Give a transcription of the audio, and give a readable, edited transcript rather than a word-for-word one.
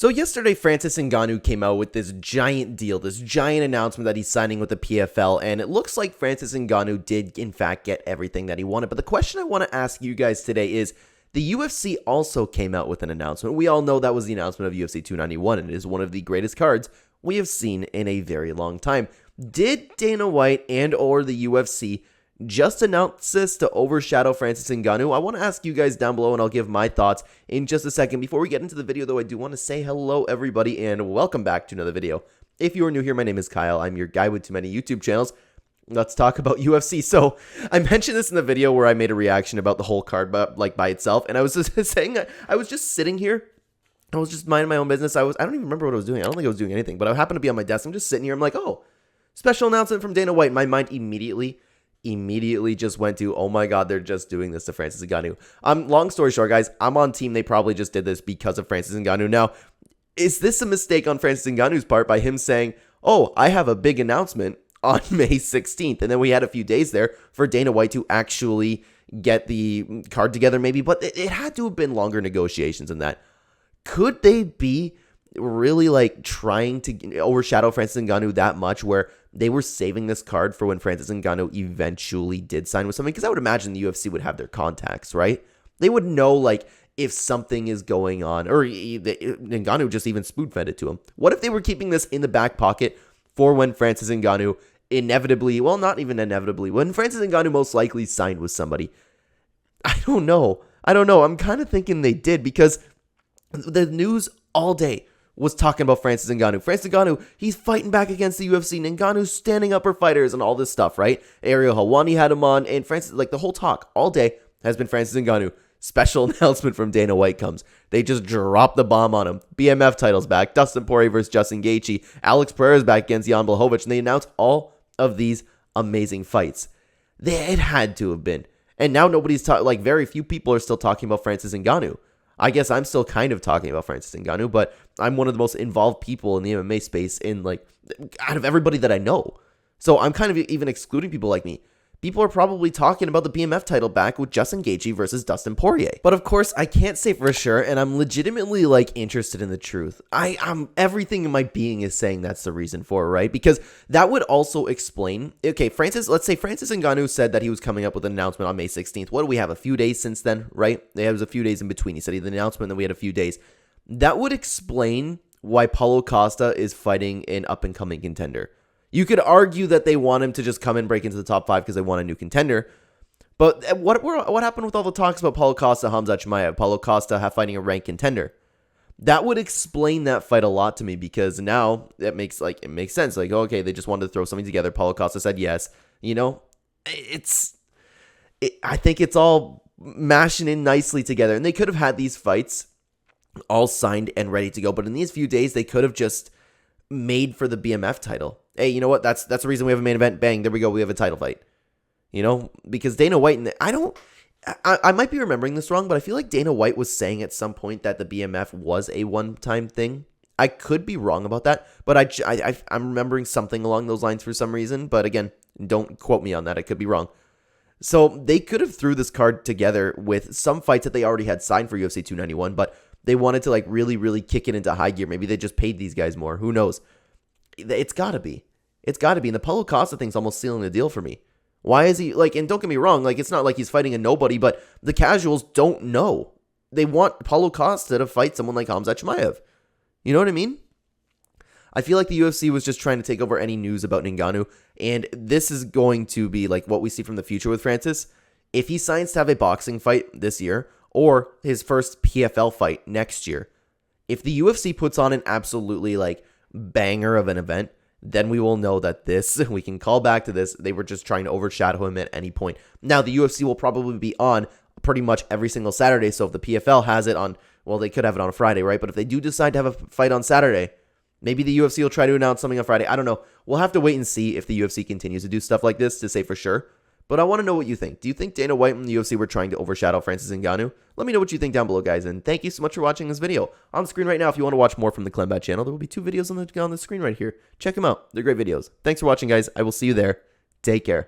So yesterday, Francis Ngannou came out with this giant deal, this giant announcement that he's signing with the PFL, and it looks like Francis Ngannou did, in fact, get everything that he wanted. But the question I want to ask you guys today is, the UFC also came out with an announcement. We all know that was the announcement of UFC 291, and it is one of the greatest cards we have seen in a very long time. Did Dana White and or the UFC just announce this to overshadow Francis Ngannou? I want to ask you guys down below, and I'll give my thoughts in just a second. Before we get into the video, though, I do want to say hello, everybody, and welcome back to another video. If you are new here, my name is Kyle. I'm your guy with too many YouTube channels. Let's talk about UFC. So I mentioned this in the video where I made a reaction about the whole card, but like by itself, and I was just saying, I was just sitting here. I was just minding my own business. I don't even remember what I was doing. I don't think I was doing anything, but I happened to be on my desk. I'm just sitting here. I'm like, oh, special announcement from Dana White. My mind immediately just went to, oh my god, they're just doing this to Francis Ngannou. Long story short, guys, I'm on team. They probably just did this because of Francis Ngannou. Now, is this a mistake on Francis Ngannou's part by him saying, oh, I have a big announcement on May 16th, and then we had a few days there for Dana White to actually get the card together maybe, but it had to have been longer negotiations than that. Could they be really like trying to overshadow Francis Ngannou that much where they were saving this card for when Francis Ngannou eventually did sign with something? Because I would imagine the UFC would have their contacts, right? They would know like if something is going on, or Ngannou just even spoon-fed it to him. What if they were keeping this in the back pocket for when Francis Ngannou inevitably, well, not even inevitably, when Francis Ngannou most likely signed with somebody? I don't know. I'm kind of thinking they did, because the news all day was talking about Francis Ngannou. Francis Ngannou, he's fighting back against the UFC. Ngannou's standing up for fighters and all this stuff, right? Ariel Helwani had him on, and Francis, like the whole talk all day has been Francis Ngannou. Special announcement from Dana White comes. They just drop the bomb on him. BMF title's back. Dustin Poirier versus Justin Gaethje. Alex Pereira's back against Jan Blachowicz, and they announce all of these amazing fights. It had to have been. And now nobody's talking, like very few people are still talking about Francis Ngannou. I guess I'm still kind of talking about Francis Ngannou, but I'm one of the most involved people in the MMA space in like out of everybody that I know. So I'm kind of even excluding people like me. People are probably talking about the BMF title back with Justin Gaethje versus Dustin Poirier. But of course, I can't say for sure, and I'm legitimately like interested in the truth. I'm everything in my being is saying that's the reason for it, right? Because that would also explain, okay, let's say Francis Ngannou said that he was coming up with an announcement on May 16th. What do we have? A few days since then, right? There was a few days in between. He said he had the announcement, then we had a few days. That would explain why Paulo Costa is fighting an up-and-coming contender. You could argue that they want him to just come and break into the top 5 because they want a new contender. But what happened with all the talks about Paulo Costa, Khamzat Chimaev, Paulo Costa fighting a ranked contender? That would explain that fight a lot to me, because now it makes sense. Like, okay, they just wanted to throw something together. Paulo Costa said yes. You know, I think it's all mashing in nicely together. And they could have had these fights all signed and ready to go. But in these few days, they could have just made for the BMF title. Hey, you know what? That's the reason we have a main event. Bang, there we go. We have a title fight. You know, because Dana White, and I might be remembering this wrong, but I feel like Dana White was saying at some point that the BMF was a one-time thing. I could be wrong about that, but I'm remembering something along those lines for some reason. But again, don't quote me on that. I could be wrong. So they could have threw this card together with some fights that they already had signed for UFC 291, but they wanted to like really, really kick it into high gear. Maybe they just paid these guys more. Who knows? It's got to be. It's got to be. And the Paulo Costa thing's almost sealing the deal for me. Why is he like, and don't get me wrong, like it's not like he's fighting a nobody, but the casuals don't know. They want Paulo Costa to fight someone like Khamzat Chimaev. You know what I mean? I feel like the UFC was just trying to take over any news about Ngannou, and this is going to be like what we see from the future with Francis. If he signs to have a boxing fight this year, or his first PFL fight next year, if the UFC puts on an absolutely like banger of an event, then we will know that we can call back to this. They were just trying to overshadow him at any point. Now, the UFC will probably be on pretty much every single Saturday. So if the PFL has it on, well, they could have it on a Friday, right? But if they do decide to have a fight on Saturday, maybe the UFC will try to announce something on Friday. I don't know. We'll have to wait and see if the UFC continues to do stuff like this to say for sure. But I want to know what you think. Do you think Dana White and the UFC were trying to overshadow Francis Ngannou? Let me know what you think down below, guys. And thank you so much for watching this video. On the screen right now, if you want to watch more from the Clenbat channel, there will be 2 videos on the screen right here. Check them out. They're great videos. Thanks for watching, guys. I will see you there. Take care.